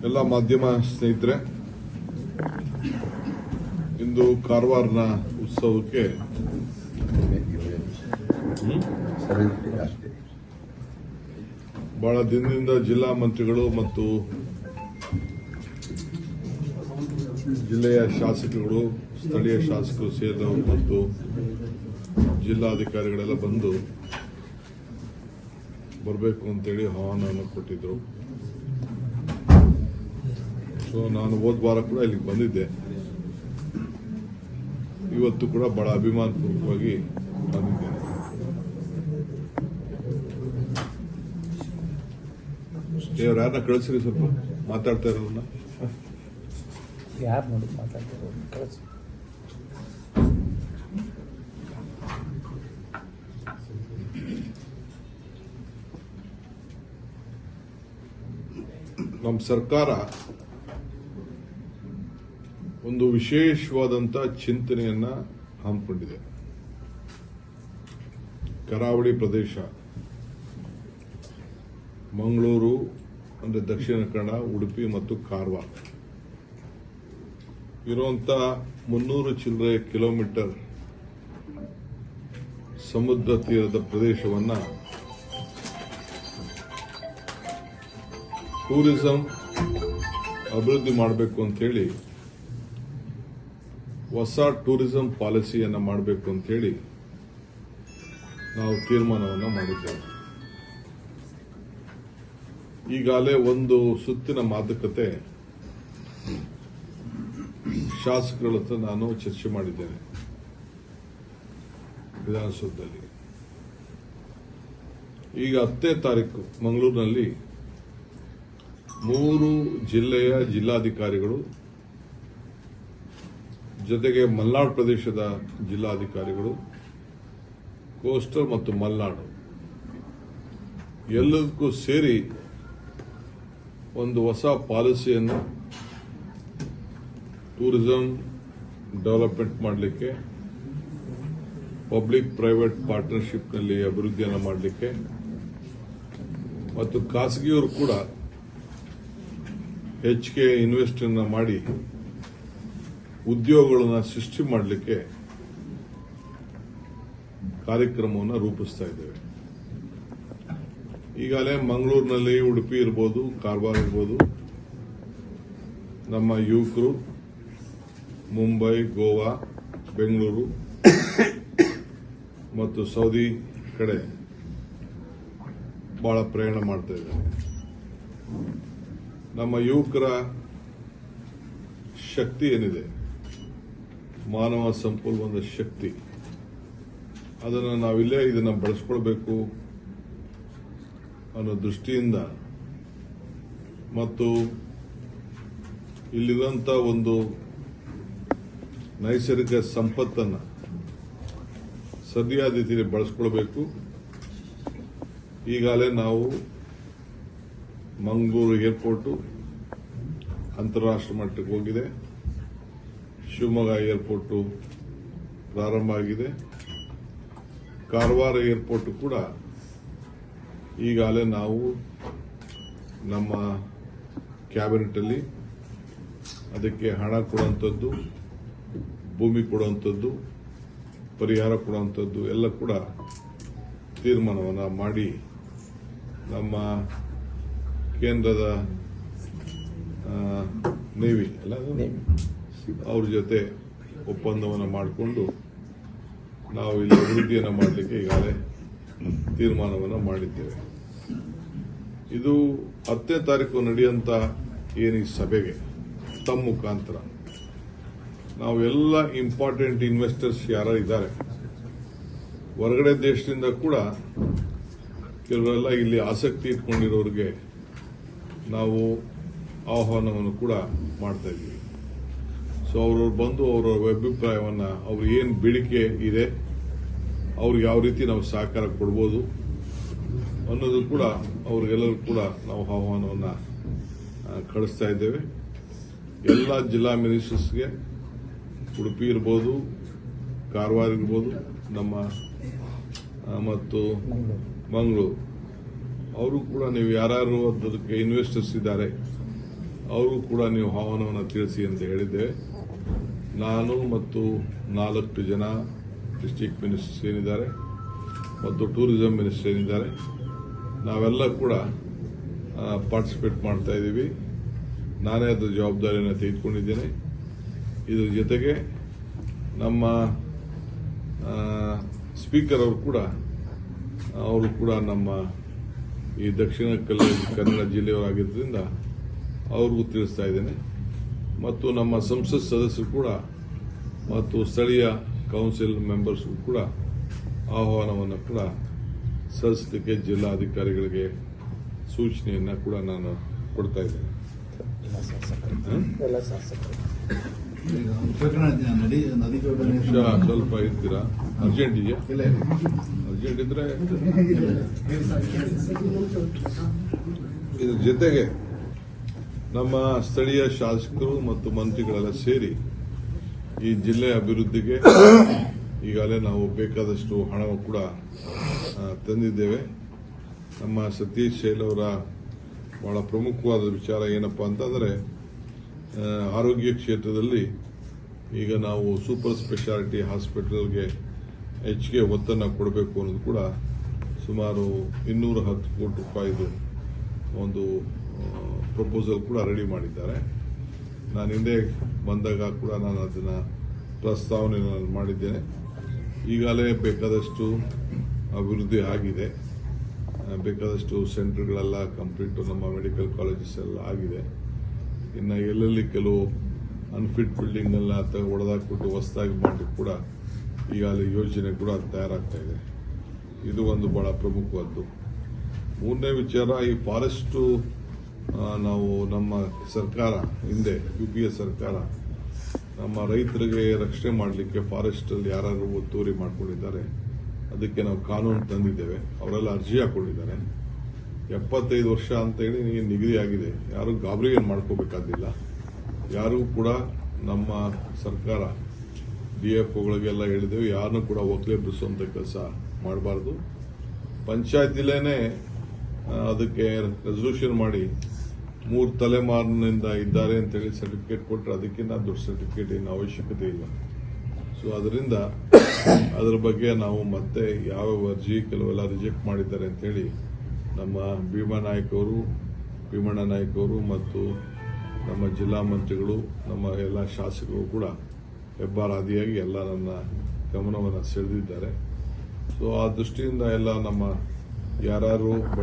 ಎಲ್ಲ ಮಾಧ್ಯಮ ಸ್ನೇಹಿತರೆ, ಇಂದು ಕಾರವಾರನ ಉತ್ಸವಕ್ಕೆ ಬಹಳ ದಿನದಿಂದ ಜಿಲ್ಲಾ ಮಂತ್ರಿಗಳು ಮತ್ತು ಜಿಲ್ಲೆಯ ಶಾಸಕರು, ಸ್ಥಳೀಯ ಶಾಸಕರು ಸೇರಿದವರು ಮತ್ತು ಜಿಲ್ಲಾಧಿಕಾರಿಗಳೆಲ್ಲ ಬಂದು ಬರಬೇಕು ಅಂತೇಳಿ ಆಹ್ವಾನವನ್ನು ಕೊಟ್ಟಿದ್ರು. ಸೊ ನಾನು ಹೋದ ವಾರ ಕೂಡ ಇಲ್ಲಿಗೆ ಬಂದಿದ್ದೆ. ಇವತ್ತು ಕೂಡ ಬಹಳ ಅಭಿಮಾನಪೂರ್ವಕವಾಗಿ ಬಂದಿದ್ದೇನೆ. ಯಾರನ್ನ ಕಳಿಸ್ರಿ, ಸ್ವಲ್ಪ ಮಾತಾಡ್ತಾ ಇರೋದನ್ನ ಯಾರು ನೋಡಿ ಮಾತಾಡ್ತಿರೋ ಕಳಿಸಿ. ನಮ್ಮ ಸರ್ಕಾರ ಒಂದು ವಿಶೇಷವಾದಂಥ ಚಿಂತನೆಯನ್ನ ಹಮ್ಮಿಕೊಂಡಿದೆ. ಕರಾವಳಿ ಪ್ರದೇಶ, ಮಂಗಳೂರು ಅಂದರೆ ದಕ್ಷಿಣ ಕನ್ನಡ, ಉಡುಪಿ ಮತ್ತು ಕಾರವಾರ ಇರುವಂತ 300 ಚಿಲ್ಲರೆ ಕಿಲೋಮೀಟರ್ ಸಮುದ್ರ ತೀರದ ಪ್ರದೇಶವನ್ನ ಟೂರಿಸಂ ಅಭಿವೃದ್ಧಿ ಮಾಡಬೇಕು ಅಂತ ಹೇಳಿ ಹೊಸ ಟೂರಿಸಂ ಪಾಲಿಸಿಯನ್ನ ಮಾಡಬೇಕು ಅಂತ ಹೇಳಿ ನಾವು ತೀರ್ಮಾನವನ್ನು ಮಾಡಿದ್ದೇವೆ. ಈಗಾಗಲೇ ಒಂದು ಸುತ್ತಿನ ಮಾತುಕತೆ ಶಾಸಕರ ಹತ್ರ ನಾನು ಚರ್ಚೆ ಮಾಡಿದ್ದೇನೆ ವಿಧಾನಸೌಧದಲ್ಲಿ. ಈಗ 10ನೇ ತಾರೀಕು ಮಂಗಳೂರಿನಲ್ಲಿ 3 ಜಿಲ್ಲೆಯ ಜಿಲ್ಲಾಧಿಕಾರಿಗಳು ಜೊತೆಗೆ ಮಲೆನಾಡು ಪ್ರದೇಶದ ಜಿಲ್ಲಾಧಿಕಾರಿಗಳು, ಕೋಸ್ಟಲ್ ಮತ್ತು ಮಲೆನಾಡು ಎಲ್ಲದಕ್ಕೂ ಸೇರಿ ಒಂದು ಹೊಸ ಪಾಲಿಸಿಯನ್ನು ಟೂರಿಸಂ ಡೆವಲಪ್ಮೆಂಟ್ ಮಾಡಲಿಕ್ಕೆ, ಪಬ್ಲಿಕ್ ಪ್ರೈವೇಟ್ ಪಾರ್ಟ್ನರ್ಶಿಪ್ನಲ್ಲಿ ಅಭಿವೃದ್ಧಿಯನ್ನು ಮಾಡಲಿಕ್ಕೆ ಮತ್ತು ಖಾಸಗಿಯವರು ಕೂಡ ಹೆಚ್ಚಿಗೆ ಇನ್ವೆಸ್ಟ್ ಮಾಡಿ ಉದ್ಯೋಗಗಳನ್ನು ಸೃಷ್ಟಿ ಮಾಡಲಿಕ್ಕೆ ಕಾರ್ಯಕ್ರಮವನ್ನು ರೂಪಿಸ್ತಾ ಇದ್ದೇವೆ. ಈಗಾಗಲೇ ಮಂಗಳೂರಿನಲ್ಲಿ, ಉಡುಪಿ ಇರ್ಬೋದು, ಕಾರವಾರ ಇರ್ಬೋದು, ನಮ್ಮ ಯುವಕರು ಮುಂಬೈ, ಗೋವಾ, ಬೆಂಗಳೂರು ಮತ್ತು ಸೌದಿ ಕಡೆ ಬಹಳ ಪ್ರಯಾಣ ಮಾಡ್ತಾ ಇದ್ದಾರೆ. ನಮ್ಮ ಯುವಕರ ಶಕ್ತಿ ಏನಿದೆ, ಮಾನವ ಸಂಪನ್ಮೂಲದ ಶಕ್ತಿ, ಅದನ್ನು ನಾವಿಲ್ಲೇ ಇದನ್ನು ಬಳಸ್ಕೊಳ್ಬೇಕು ಅನ್ನೋ ದೃಷ್ಟಿಯಿಂದ ಮತ್ತು ಇಲ್ಲಿರುವಂಥ ಒಂದು ನೈಸರ್ಗಿಕ ಸಂಪತ್ತನ್ನು ಸರಿಯಾದ ರೀತಿಯಲ್ಲಿ ಬಳಸ್ಕೊಳ್ಬೇಕು. ಈಗಾಗಲೇ ನಾವು ಮಂಗಳೂರು ಏರ್ಪೋರ್ಟು ಅಂತಾರಾಷ್ಟ್ರೀಯ ಮಟ್ಟಕ್ಕೆ ಹೋಗಿದೆ. ಶಿವಮೊಗ್ಗ ಏರ್ಪೋರ್ಟು ಪ್ರಾರಂಭ ಆಗಿದೆ. ಕಾರವಾರ ಏರ್ಪೋರ್ಟ್ ಕೂಡ ಈಗಾಗಲೇ ನಾವು ನಮ್ಮ ಕ್ಯಾಬಿನೆಟ್ ಅಲ್ಲಿ ಅದಕ್ಕೆ ಹಣ ಕೊಡುವಂಥದ್ದು, ಭೂಮಿ ಕೊಡುವಂಥದ್ದು, ಪರಿಹಾರ ಕೊಡುವಂಥದ್ದು ಎಲ್ಲ ಕೂಡ ತೀರ್ಮಾನವನ್ನು ಮಾಡಿ ನಮ್ಮ ಕೇಂದ್ರದ ನೇವಿ ಅಲ್ಲ ಅವ್ರ ಜೊತೆ ಒಪ್ಪಂದವನ್ನು ಮಾಡಿಕೊಂಡು ನಾವು ಇಲ್ಲಿ ಅಭಿವೃದ್ಧಿಯನ್ನು ಮಾಡಲಿಕ್ಕೆ ಈಗಾಗಲೇ ತೀರ್ಮಾನವನ್ನು ಮಾಡಿದ್ದೇವೆ. ಇದು 10ನೇ ತಾರೀಕು ನಡೆಯುವಂತ ಈ ಸಭೆಗೆ ತಮ್ಮ ಮುಖಾಂತರ ನಾವು ಎಲ್ಲ ಇಂಪಾರ್ಟೆಂಟ್ ಇನ್ವೆಸ್ಟರ್ಸ್ ಯಾರು ಇದ್ದಾರೆ, ಹೊರಗಡೆ ದೇಶದಿಂದ ಕೂಡ ಕೆಲವರೆಲ್ಲ ಇಲ್ಲಿ ಆಸಕ್ತಿ ಇಟ್ಕೊಂಡಿರೋರಿಗೆ ನಾವು ಆಹ್ವಾನವನ್ನು ಕೂಡ ಮಾಡ್ತಾ ಇದ್ದೀವಿ. ಸೊ ಅವ್ರವ್ರು ಬಂದು ಅವರ ಅಭಿಪ್ರಾಯವನ್ನು, ಅವ್ರು ಏನು ಬೇಡಿಕೆ ಇದೆ, ಅವ್ರಿಗೆ ಯಾವ ರೀತಿ ನಾವು ಸಹಕಾರ ಕೊಡ್ಬೋದು ಅನ್ನೋದು ಕೂಡ ಅವ್ರಿಗೆಲ್ಲರೂ ಕೂಡ ನಾವು ಆಹ್ವಾನವನ್ನು ಕಳಿಸ್ತಾ ಇದ್ದೇವೆ. ಎಲ್ಲ ಜಿಲ್ಲಾ ಮಿನಿಸ್ಟರ್ಸ್ಗೆ, ಉಡುಪಿ ಇರ್ಬೋದು, ಕಾರವಾರ ಇರ್ಬೋದು, ನಮ್ಮ ಮತ್ತು ಮಂಗಳೂರು ಅವರು ಕೂಡ ನೀವು ಯಾರು ಅದಕ್ಕೆ ಇನ್ವೆಸ್ಟರ್ಸ್ ಇದ್ದಾರೆ ಅವರು ಕೂಡ ನೀವು ಆಹ್ವಾನವನ್ನು ತಿಳಿಸಿ ಅಂತ ಹೇಳಿದ್ದೇವೆ. ನಾನು ಮತ್ತು 4 ಜನ ಡಿಸ್ಟ್ರಿಕ್ಟ್ ಮಿನಿಸ್ಟರ್ಸ್ ಏನಿದ್ದಾರೆ ಮತ್ತು ಟೂರಿಸಂ ಮಿನಿಸ್ಟರ್ ಏನಿದ್ದಾರೆ ನಾವೆಲ್ಲ ಕೂಡ ಪಾರ್ಟಿಸಿಪೇಟ್ ಮಾಡ್ತಾ ಇದ್ದೀವಿ. ನಾನೇ ಅದರ ಜವಾಬ್ದಾರಿಯನ್ನು ತೆಗೆದುಕೊಂಡಿದ್ದೇನೆ. ಇದರ ಜೊತೆಗೆ ನಮ್ಮ ಸ್ಪೀಕರ್ ಅವರು ಕೂಡ ನಮ್ಮ ಈ ದಕ್ಷಿಣ ಕನ್ನಡ ಜಿಲ್ಲೆಯವರಾಗಿದ್ದರಿಂದ ಅವ್ರಿಗೂ ತಿಳಿಸ್ತಾ ಇದ್ದೇನೆ. ಮತ್ತು ನಮ್ಮ ಸಂಸತ್ ಸದಸ್ಯರು ಕೂಡ ಮತ್ತು ಸ್ಥಳೀಯ ಕೌನ್ಸಿಲ್ ಮೆಂಬರ್ಸ್ಗೂ ಕೂಡ ಆಹ್ವಾನವನ್ನು ಕೂಡ ಸಲ್ಲಿಸಲಿಕ್ಕೆ ಜಿಲ್ಲಾಧಿಕಾರಿಗಳಿಗೆ ಸೂಚನೆಯನ್ನು ಕೂಡ ನಾನು ಕೊಡ್ತಾ ಇದ್ದೇನೆ. ಎಲ್ಲ ಶಾಸಕರು ನದಿ ಜೋಡಣೆ ಸ್ವಲ್ಪ ಇರ್ತೀರಾ? ಅರ್ಜೆಂಟ್ ಇದೆಯಾ? ಅರ್ಜೆಂಟ್ ಇದ್ರೆ ಇದ್ರ ಜೊತೆಗೆ ನಮ್ಮ ಸ್ಥಳೀಯ ಶಾಸಕರು ಮತ್ತು ಮಂತ್ರಿಗಳೆಲ್ಲ ಸೇರಿ ಈ ಜಿಲ್ಲೆಯ ಅಭಿವೃದ್ಧಿಗೆ ಈಗಾಗಲೇ ನಾವು ಬೇಕಾದಷ್ಟು ಹಣ ಕೂಡ ತಂದಿದ್ದೇವೆ. ನಮ್ಮ ಸತೀಶ್ ಶೈಲ್ ಅವರ ಬಹಳ ಪ್ರಮುಖವಾದ ವಿಚಾರ ಏನಪ್ಪಾ ಅಂತಂದ್ರೆ ಆರೋಗ್ಯ ಕ್ಷೇತ್ರದಲ್ಲಿ ಈಗ ನಾವು ಸೂಪರ್ ಸ್ಪೆಷಾಲಿಟಿ ಹಾಸ್ಪಿಟಲ್ಗೆ ಹೆಚ್ಚಿಗೆ ಒತ್ತನ್ನು ಕೊಡಬೇಕು ಅನ್ನೋದು ಕೂಡ ಸುಮಾರು 210 ಕೋಟಿ ರೂಪಾಯಿದು ಒಂದು ಪ್ರಪೋಸಲ್ ಕೂಡ ರೆಡಿ ಮಾಡಿದ್ದಾರೆ. ನಾನು ಹಿಂದೆ ಬಂದಾಗ ಕೂಡ ನಾನು ಅದನ್ನು ಪ್ರಸ್ತಾವನೆ ಮಾಡಿದ್ದೇನೆ. ಈಗಾಗಲೇ ಬೇಕಾದಷ್ಟು ಅಭಿವೃದ್ಧಿ ಆಗಿದೆ. ಬೇಕಾದಷ್ಟು ಸೆಂಟರ್ಗಳೆಲ್ಲ ಕಂಪ್ಲೀಟ್ ನಮ್ಮ ಮೆಡಿಕಲ್ ಕಾಲೇಜಸ್ ಎಲ್ಲ ಆಗಿದೆ. ಇನ್ನು ಎಲ್ಲೆಲ್ಲಿ ಕೆಲವು ಅನ್ಫಿಟ್ ಬಿಲ್ಡಿಂಗ್ ಎಲ್ಲ ಹೊಡೆದಾಕ್ಬಿಟ್ಟು ಹೊಸದಾಗಿ ಮಾಡಲಿಕ್ಕೆ ಕೂಡ ಈಗಾಗಲೇ ಯೋಜನೆ ಕೂಡ ತಯಾರಾಗ್ತಾ ಇದೆ. ಇದು ಒಂದು ಬಹಳ ಪ್ರಮುಖವಾದ್ದು. ಮೂರನೇ ವಿಚಾರ, ಈ ಫಾರೆಸ್ಟ್ ನಾವು ನಮ್ಮ ಸರ್ಕಾರ ಹಿಂದೆ UPA ಸರ್ಕಾರ ನಮ್ಮ ರೈತರಿಗೆ ರಕ್ಷಣೆ ಮಾಡಲಿಕ್ಕೆ ಫಾರೆಸ್ಟ್ ಅಲ್ಲಿ ಯಾರು ಒತ್ತುವರಿ ಮಾಡ್ಕೊಂಡಿದ್ದಾರೆ ಅದಕ್ಕೆ ನಾವು ಕಾನೂನು ತಂದಿದ್ದೇವೆ. ಅವರೆಲ್ಲ ಅರ್ಜಿ ಹಾಕೊಂಡಿದ್ದಾರೆ. 75 ವರ್ಷ ಅಂತ ಹೇಳಿ ನಿಗದಿ ಆಗಿದೆ. ಯಾರು ಗಾಬರಿ ಏನು ಮಾಡ್ಕೋಬೇಕಾದಿಲ್ಲ. ಯಾರು ಕೂಡ ನಮ್ಮ ಸರ್ಕಾರ DFOಗಳಿಗೆಲ್ಲ ಹೇಳಿದ್ದೇವೆ, ಯಾರನ್ನೂ ಕೂಡ ಒಕ್ಕಲೆ ಬಿಡಿಸುವಂತ ಕೆಲಸ ಮಾಡಬಾರ್ದು. ಪಂಚಾಯತಿಲೇನೆ ಅದಕ್ಕೆ ರೆಸಲ್ಯೂಷನ್ ಮಾಡಿ 3 ತಲೆಮಾರಿನಿಂದ ಇದ್ದಾರೆ ಅಂತೇಳಿ ಸರ್ಟಿಫಿಕೇಟ್ ಕೊಟ್ಟರೆ ಅದಕ್ಕಿಂತ ದೊಡ್ಡ ಸರ್ಟಿಫಿಕೇಟ್ ಏನು ಅವಶ್ಯಕತೆ ಇಲ್ಲ. ಸೊ ಅದರಿಂದ ಅದರ ಬಗ್ಗೆ ನಾವು ಮತ್ತೆ ಯಾವ ಅರ್ಜಿ ಕೆಲವೆಲ್ಲ ರಿಜೆಕ್ಟ್ ಮಾಡಿದ್ದಾರೆ ಅಂತೇಳಿ ನಮ್ಮ ಭೀಮಣ್ಣ ನಾಯ್ಕ ಅವರು ಮತ್ತು ನಮ್ಮ ಜಿಲ್ಲಾ ಮಂತ್ರಿಗಳು ನಮ್ಮ ಎಲ್ಲ ಶಾಸಕರು ಕೂಡ ಹೆಬ್ಬಾರಾದಿಯಾಗಿ ಎಲ್ಲ ನನ್ನ ಗಮನವನ್ನು ಸೆಳೆದಿದ್ದಾರೆ. ಸೊ ಆ ದೃಷ್ಟಿಯಿಂದ ಎಲ್ಲ ನಮ್ಮ ಯಾರು